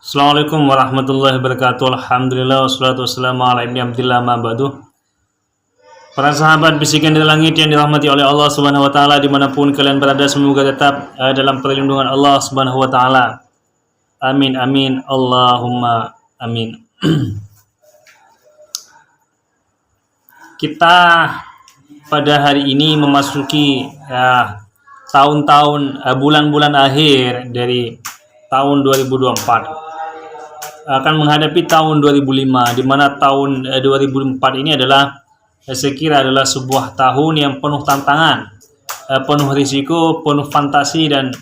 Assalamualaikum warahmatullahi wabarakatuh. Alhamdulillah wassalatu wassalamu ala ibni abdillah ma ba'du. Para sahabat bisikan di langit yang dirahmati oleh Allah Subhanahu wa taala dimanapun kalian berada, semoga tetap dalam perlindungan Allah Subhanahu wa taala. Amin amin Allahumma amin. Kita pada hari ini memasuki tahun-tahun bulan-bulan akhir dari tahun 2024, akan menghadapi tahun 2005, di mana tahun 2004 ini adalah saya kira adalah sebuah tahun yang penuh tantangan, penuh risiko, penuh fantasi, dan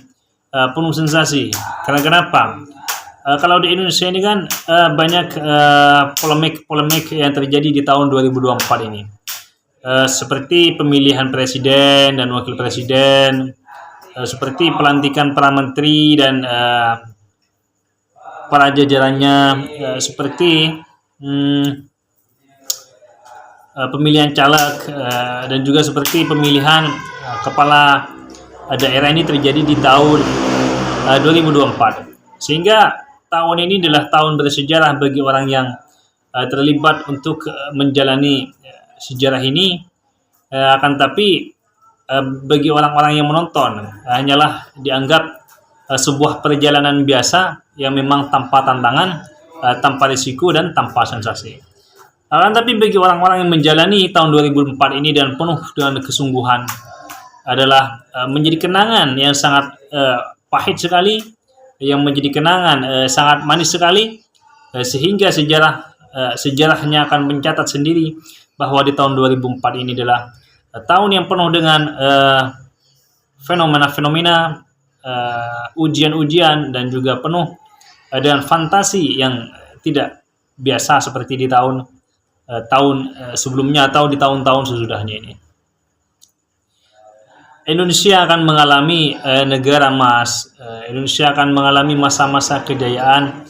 penuh sensasi. Karena kenapa? Kalau di Indonesia ini kan banyak polemik yang terjadi di tahun 2024 ini. Seperti pemilihan presiden dan wakil presiden, seperti pelantikan para menteri dan para jajarannya, seperti pemilihan caleg, dan juga seperti pemilihan kepala daerah ini terjadi di tahun 2024. Sehingga tahun ini adalah tahun bersejarah bagi orang yang terlibat untuk menjalani sejarah ini. Akan tapi bagi orang-orang yang menonton hanyalah dianggap sebuah perjalanan biasa yang memang tanpa tantangan, tanpa risiko, dan tanpa sensasi. Tapi bagi orang-orang yang menjalani tahun 2004 ini dan penuh dengan kesungguhan adalah menjadi kenangan yang sangat pahit sekali, yang menjadi kenangan sangat manis sekali, sehingga sejarahnya akan mencatat sendiri bahwa di tahun 2004 ini adalah tahun yang penuh dengan fenomena-fenomena, ujian-ujian, dan juga penuh dengan fantasi yang tidak biasa seperti di tahun sebelumnya atau di tahun-tahun sesudahnya ini. Indonesia akan mengalami negara emas. Indonesia akan mengalami masa-masa kejayaan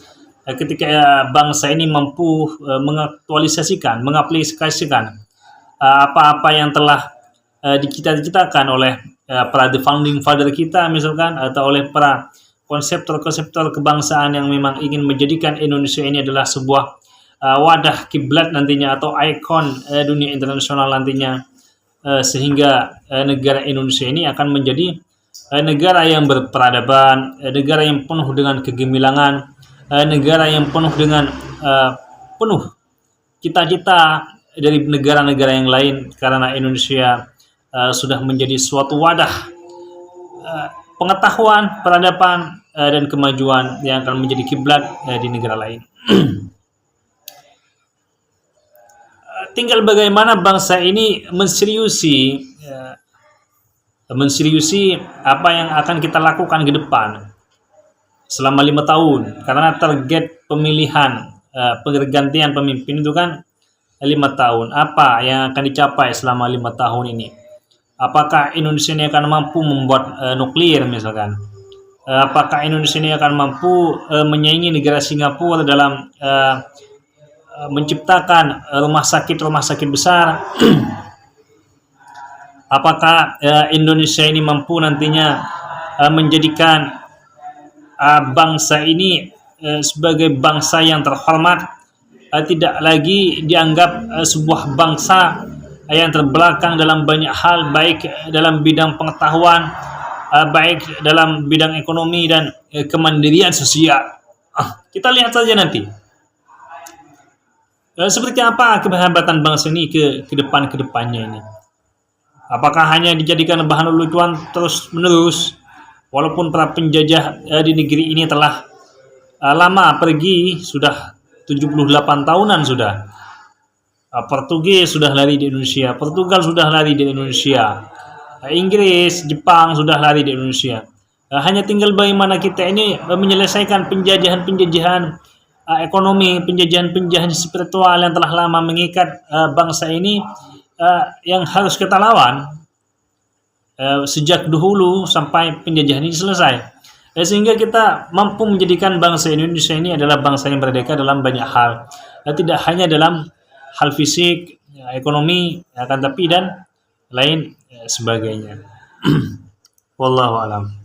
ketika bangsa ini mampu mengaktualisasikan, mengaplikasikan apa-apa yang telah dicita-citakan oleh para the founding father kita misalkan, atau oleh para konseptor kebangsaan yang memang ingin menjadikan Indonesia ini adalah sebuah wadah kiblat nantinya, atau ikon dunia internasional nantinya, sehingga negara Indonesia ini akan menjadi negara yang berperadaban, negara yang penuh dengan kegemilangan, negara yang penuh dengan penuh cita-cita dari negara-negara yang lain, karena Indonesia sudah menjadi suatu wadah pengetahuan, peradaban, dan kemajuan yang akan menjadi kiblat di negara lain. Tinggal bagaimana bangsa ini menseriusi apa yang akan kita lakukan ke depan selama 5 tahun, karena target pemilihan pergantian pemimpin itu kan 5 tahun. Apa yang akan dicapai selama 5 tahun ini? Apakah Indonesia ini akan mampu membuat nuklir misalkan? Apakah Indonesia ini akan mampu menyaingi negara Singapura dalam menciptakan rumah sakit besar? Apakah Indonesia ini mampu nantinya menjadikan bangsa ini sebagai bangsa yang terhormat, tidak lagi dianggap sebuah bangsa yang terbelakang dalam banyak hal, baik dalam bidang pengetahuan, baik dalam bidang ekonomi dan kemandirian sosial. Kita lihat saja nanti seperti apa keberhambatan bangsa ini ke depannya ini. Apakah hanya dijadikan bahan lelucon terus menerus, walaupun para penjajah di negeri ini telah lama pergi, sudah 78 tahunan sudah. Portugis sudah lari di Indonesia, Portugal sudah lari di Indonesia, Inggris, Jepang sudah lari di Indonesia. Hanya tinggal bagaimana kita ini menyelesaikan penjajahan ekonomi, penjajahan spiritual yang telah lama mengikat bangsa ini, yang harus kita lawan sejak dahulu sampai penjajahan ini selesai. Sehingga kita mampu menjadikan bangsa Indonesia ini adalah bangsa yang merdeka dalam banyak hal, tidak hanya dalam hal fisik, ekonomi, akan tapi dan lain sebagainya. Wallahu alam.